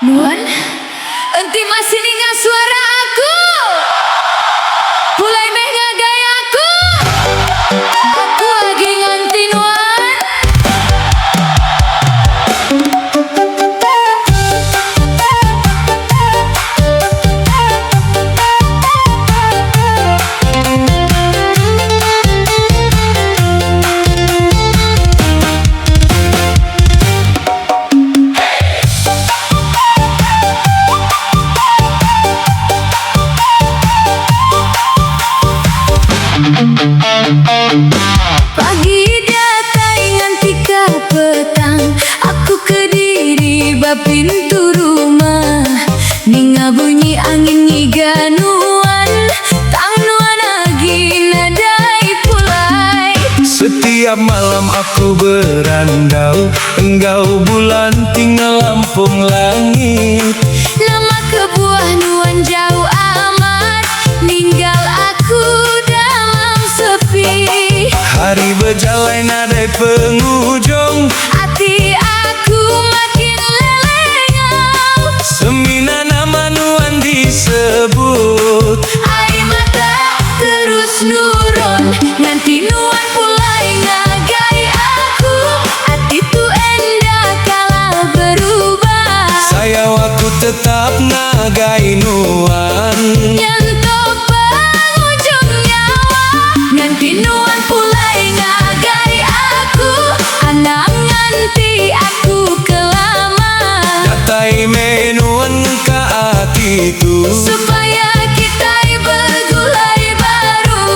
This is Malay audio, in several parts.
Nuan, enti masih ningal suara aku. Mulai meh ngagaya aku. Aku lagi nganti Nuan. Pagi datang nganti ka petang, aku kediri ba pintu rumah. Ninga bunyi angin ngiganuan, tang nuan agi nadai pulai. Setiap malam aku berandau, engkau bulan tinggal lampung langit. Lama kebuah nuan jauh amat, ninggal aku dalam sepi. Hari berjalan nadai penghujung, Hati aku makin lelengau. semina nama nuan disebut. Air mata terus nurun, nganti nuan pulai ngagai aku. Hati tu endah kalah berubah. Sayang aku tetap ngagai nuan. Nyentuh penghujung nyawa, nganti nuan pulai ngagai aku. Anak nganti aku kelama, Datai menuan ka hatiku, supaya kita bergulai baru.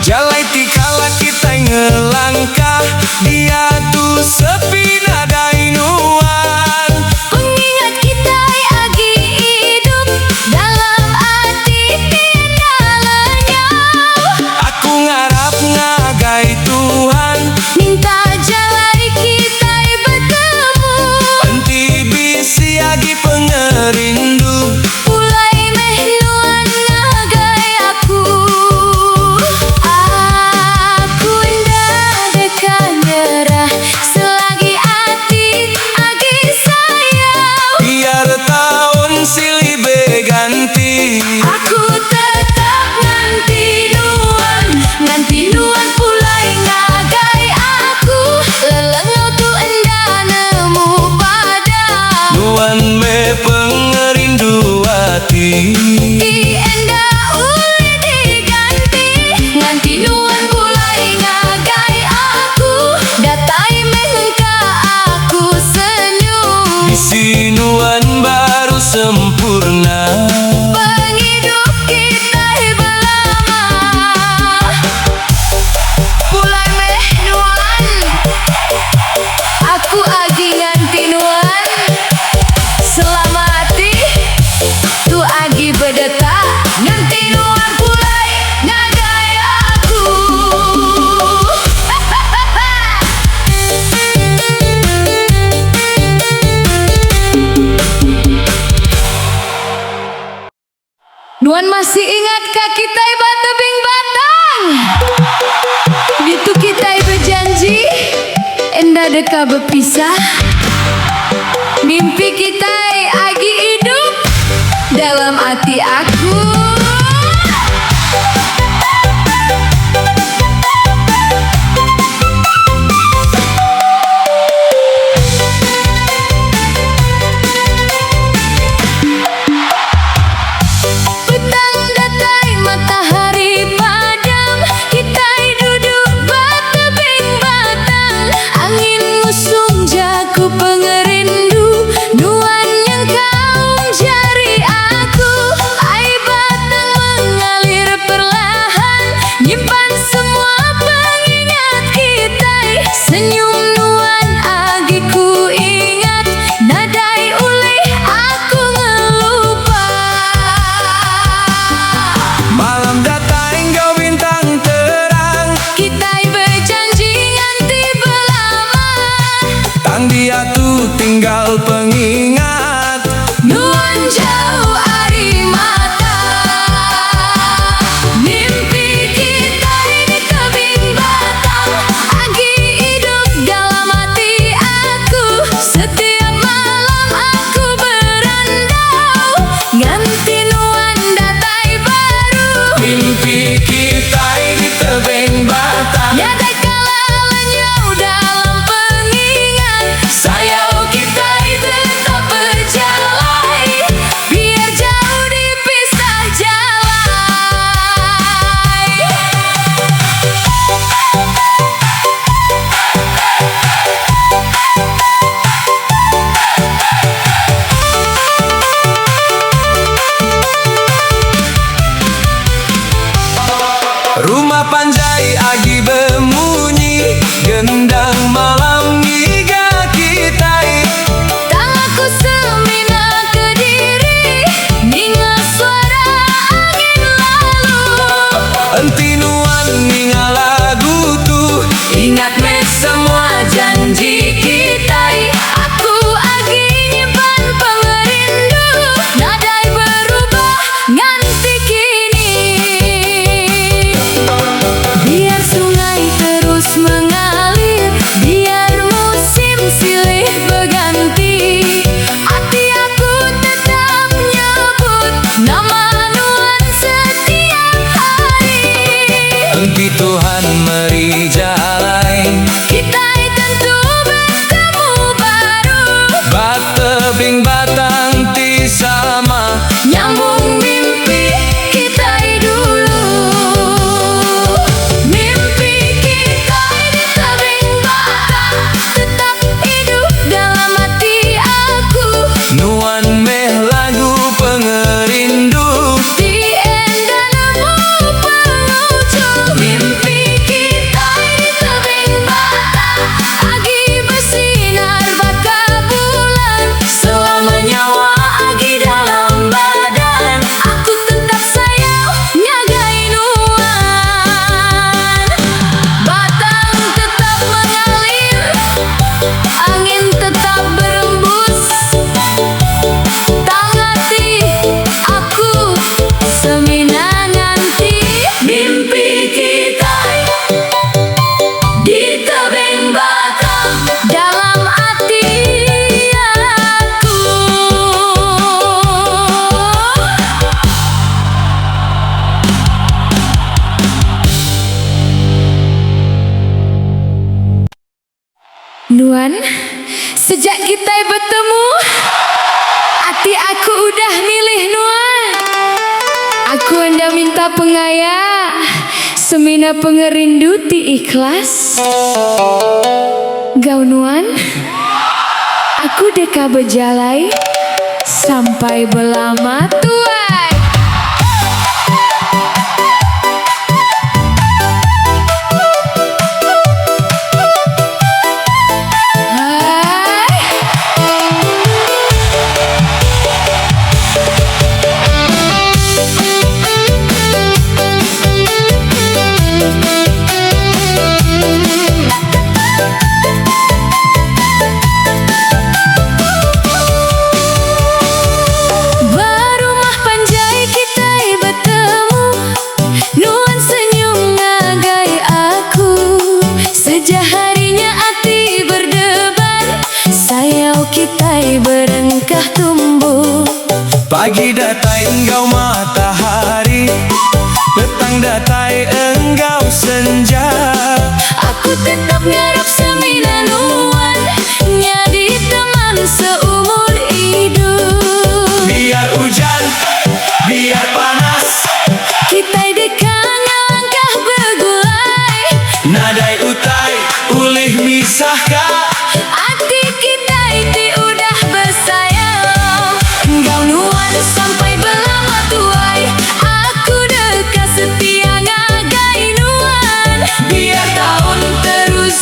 jalai tikala kita ngelangkah, dia tuh sepi nadai nuan. Mengingat kita agi hidup dalam hati tiada lenyau. Aku ngarap ngagai Tuhan, Minta jalai kita bertemu. enti bisi agi pengerindu. Mulai meh nuan ngagai aku. Aku indah dekat nyerah, selagi hati agi sayang. Biar tahun silih berganti, Aku tetap nganti nuan pulai ngagai aku. Lelengau tu endah nemu pada, nuan me pengerindu hati. i endah uli diganti. Nganti nuan pulai ngagai aku, datai mengka aku senyum. Bisi nuan baru sempurna. Penghidup kita belama. Pulai meh nuan, aku agi nganti nuan. Selama hati tu agi berdetak, nganti nuan pulai ngagai aku. Nuan masih ingatkah kita ibat tebing batang? Itu kita berjanji, endah deka berpisah. Mimpi kita agi hidup dalam hati aku. Petang datai matahari padam, kita duduk batebing batang. Angin ngusung jaku pengerindu, nuan yang kau jari aku. Air batang mengalir perlahan, nyimpan semua pengingat kita. Senyum nuan agi ku ingat, nadai ulih aku ngelupa. Malam datang engkau bintang terang, Kita berjanji nganti belama. tang dia tuh tinggal pengingat. Nuan jauh ari mata, mimpi kita ini tebing batang. Agi hidup dalam hati aku, setiap malam aku berandau, ganti nuan datai baru. Mimpi kita ini tebing batang, Ya kala lenyau dalam pengingat. Sayau kita tetap berjalan, biar jauh dipisah jalan. rumah panjai agi bemunyi, gendang malam ngiga kitai. Tanganku semina ke diri, ninga suara angin lalu. Enti nuan ninga lagu tuh, Ingat me semua janji kita. Aku agi nyimpan pengerindu, nadai berubah nganti kini. Biar sungai terus mengalir, biar musim silih berganti, hati aku tetap nyebut nama nuan setiap hari. enti Tuhan meri jalai, Kita tentu bertemu baru, batebing batang ti sama. nyambung mimpi kita dulu. Mimpi kita di tebing batang, tetap hidup dalam hati aku. Nuan meh lagu pengerindu, Tien dan nemu pengucul. Mimpi kita di tebing batang, agi bersinar baka bulan. Selama nyawa agi dalam badan, aku tetap sayang nyagai nuan. Batang tetap mengalir, angin tetap berembus, tangati aku semina nganti. Mimpi kita di tebing batang, dalam hati aku. Nuan, sejak kita bertemu, hati aku udah milih Nuan. Aku anda minta pengaya, semina pengerindu ti ikhlas. Gau Nuan, aku deka berjalai sampai belama tuai. Hai. Berumah panjai kita bertemu, nuan senyum ngagai aku. Sejak harinya hati berdebar, sayau kita berengkah tumbuh. pagi datai engkau matahari, petang datai engkau senja. Aku tetap ngarep semina nuan, nyadi teman seumur hidup. Biar hujan, biar panas, Kita dekat langkah bergulai, nadai utai ulih misahkah. hati kita itu udah bersayang. Engkau nuan sampai belama tuai, aku dekat setia ngagai nuan. Biar tahun terus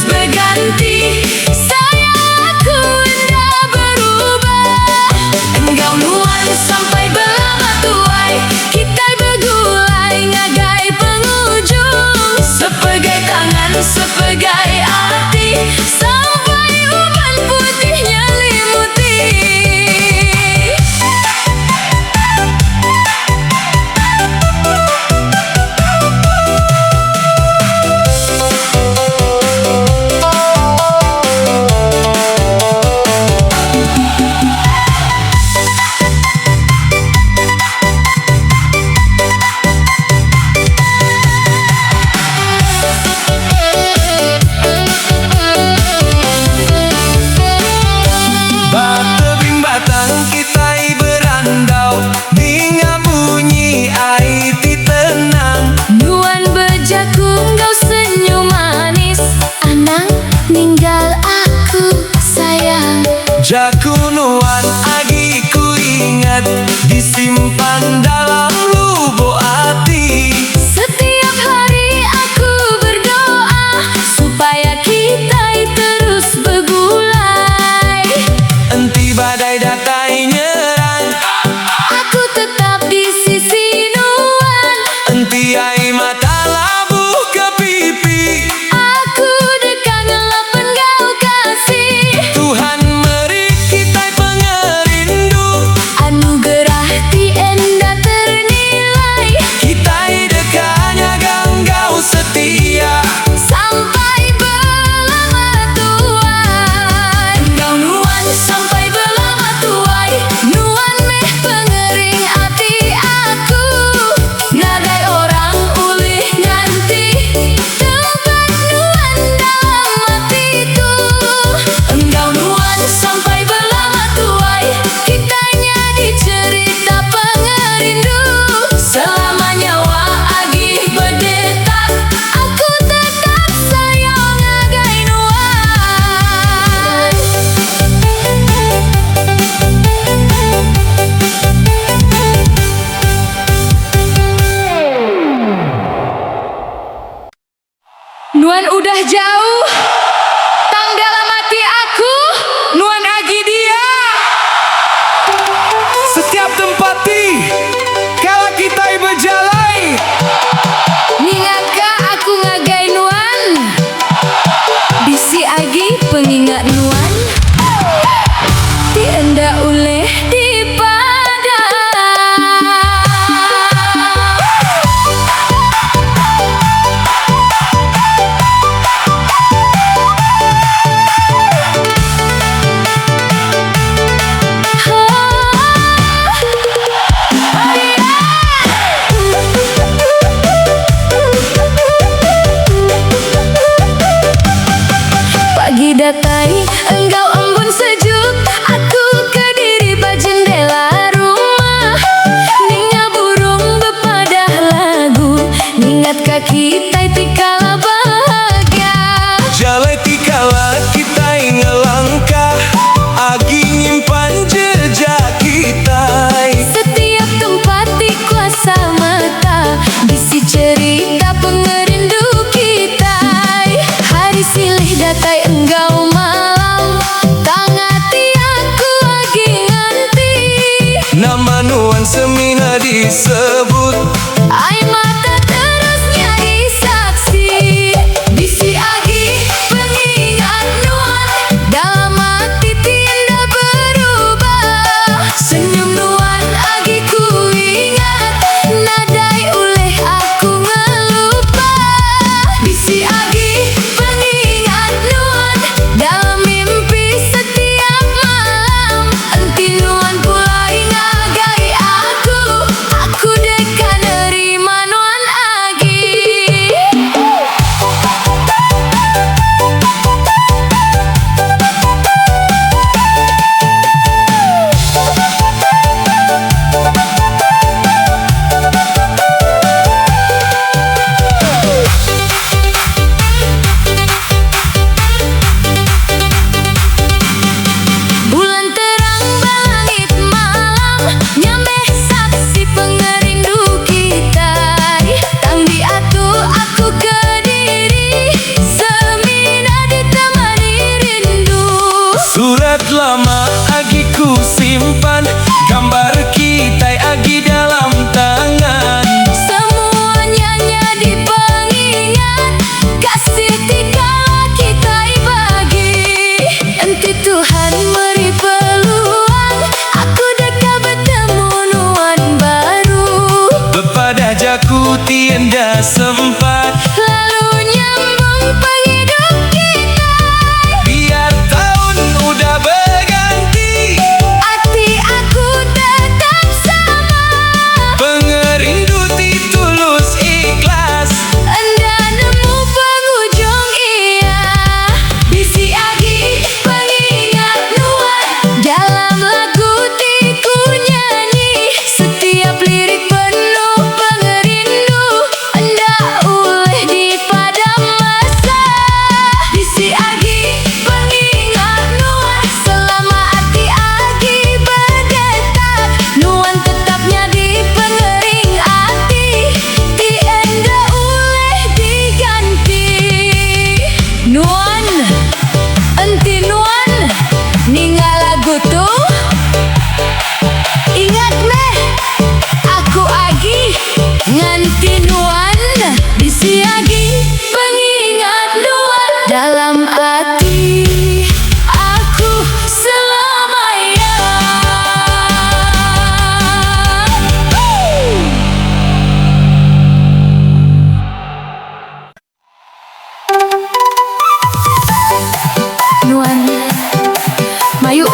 Jaku nuan agi ku ingat, disimpan dalam lubuk hati. Setiap hari aku berdoa supaya kita terus bergulai. Enti badai datai nyerang, Aku tetap di sisi nuan. enti ai mata labu ke pipi. Aku dekat ngelapan kau kasih. Tuhan beri kita pengerindu, Anugerah ti enda ternilai. kita dekatnya ganggau setia. Sampai belama tuai. Engkau nuan sampai belama tuai. Nuan meh pengering hati aku. Nadai orang ulih nganti tempat nuan dalam hatiku. Engkau nuan sampai belama tuai. Kitanya dicerita pengerindu. Selama nyawa agi berdetak, aku tetap sayang agai nuan. Nuan udah jauh, tang dalam hati aku, nuan agi dia. Setiap tempati kalau kita berjalan, Ningaka aku ngagai nuan. Bisi agi pengingat nuan. Ti enda uleh dipada. Pagi datai, engkau embun sejuk. Aku ke diri jendela rumah. Ninga burung bepadah lagu. Ningat kaki tai tikala bahagia. jalai tikala kita ngelangkah, agi nyimpan jejak kita. Setiap tempat di kuasa mata, bisi cerita pengerindu kita. Hari silih datai engkau malam, tangati aku agi nganti. Nama nuan semina disebut, Ai mata terus nyari saksi. Bisi agi pengingat nuan, dalam hati tidak berubah. Senyum nuan agi ku ingat, nadai uleh aku ngelupa. Bisi agi pengingat nuan, dalam mimpi setiap malam. Enti nuan pula ngagai aku dekat nerima nuan agi. Bulan terang balangit malam, nyambeh saksi pengerindu kita. Tang diatu aku ke diri, semina ditemani rindu. surat lama agi ku simpan, gambar kita agi dalam tangan. Semuanya jadi pengingat, kasih tikala kita bagi. Enti Tuhan beri peluang, aku dekat bertemu nuan baru. Bepadah jaku tiada sempat, Lalu nyambung penghidup kita. biar tahun udah berganti. Hati aku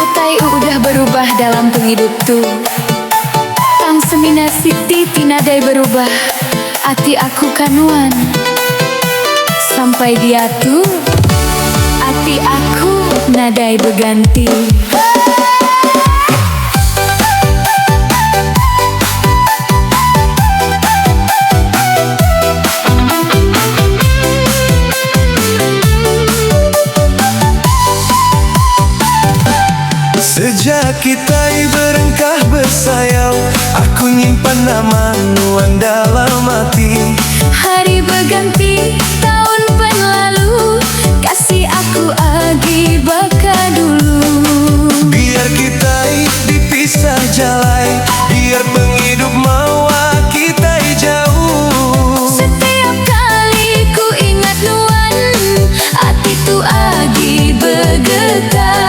Utai udah berubah dalam penghidup tu. Tang semina siti tinadai berubah. Ati aku kanuan sampai dia tu. Ati aku nadai berganti. Sejak kita berengkah bersayau, aku nyimpan nama Nuan dalam hati. Hari berganti, tahun penlalu, kasih aku agi baka dulu. Biar kita dipisah jalai, biar penghidup mawa kita jauh. Setiap kali ku ingat Nuan, hati tu agi bergetar.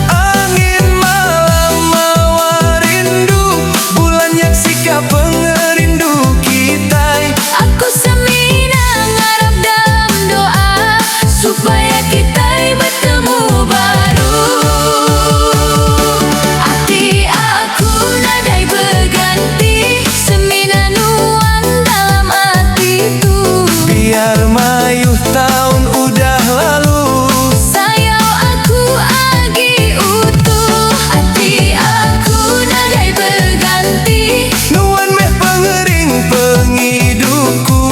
Angin malam mawa rindu, bulan yaksika pengerindu kita. Aku semina ngarap dalam doa supaya kita bertemu baru. Hati aku nadai berganti, semina Nuan dalam hati tu. Biar mayuh tahun udah lalu, Sayau aku agi utuh. Hati aku nadai berganti, Nuan meh pengering penghidupku.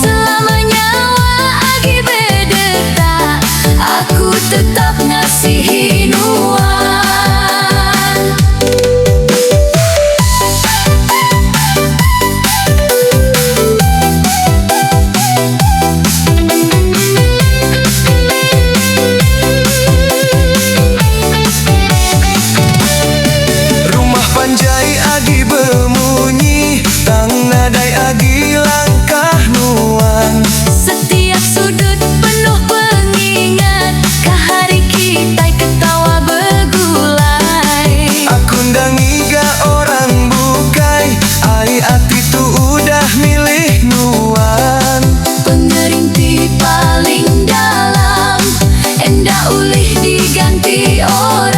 selama nyawa agi berdetak, aku tetap ngasihi Nuan. Rumah panjai agi bemunyi, tang nadai agi langkah Nuan. Setiap sudut penuh pengingat, ke hari kita ketawa bergulai. Aku ndangi ga orang bukai, ai hati tu udah milih Nuan. Pengerinti paling dalam, endah ulih diganti orang.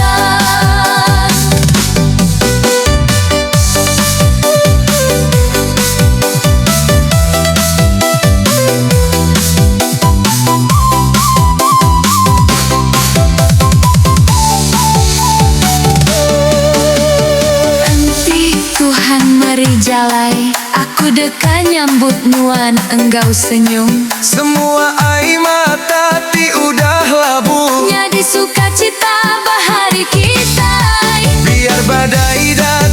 Nanti Tuhan meri jalai, aku deka nyambut Nuan enggau senyum. Semua ai mata ti udah labu, Jadi sukacita bahari kita. biar badai dan